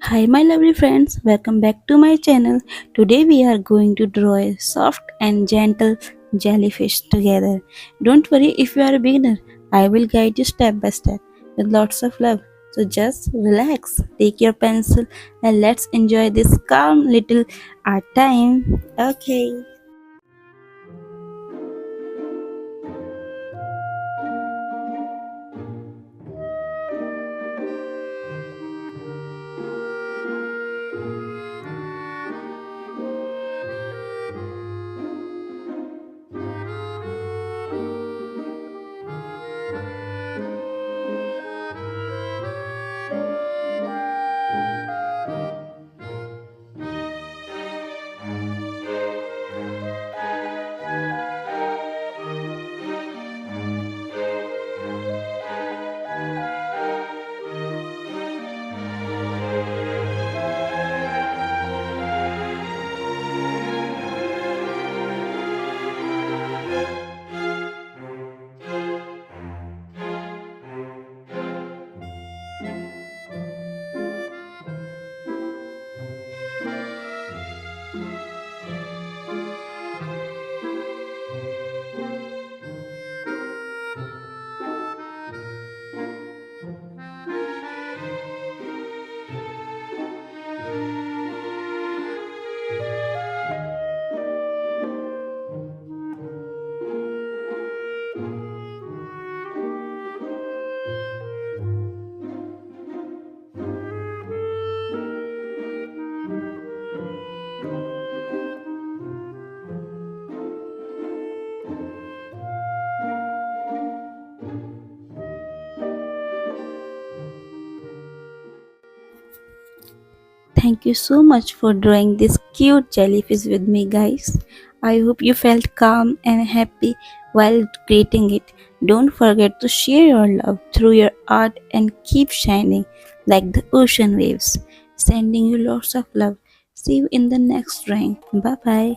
Hi my lovely friends, welcome back to my channel. Today we are going to draw a soft and gentle jellyfish together. Don't worry if you are a beginner, I will guide you step by step with lots of love. So just relax, take your pencil and let's enjoy this calm little art time. Okay. Thank you so much for drawing this cute jellyfish with me, guys. I hope you felt calm and happy while creating it. Don't forget to share your love through your art and keep shining like the ocean waves. Sending you lots of love. See you in the next drawing. Bye bye.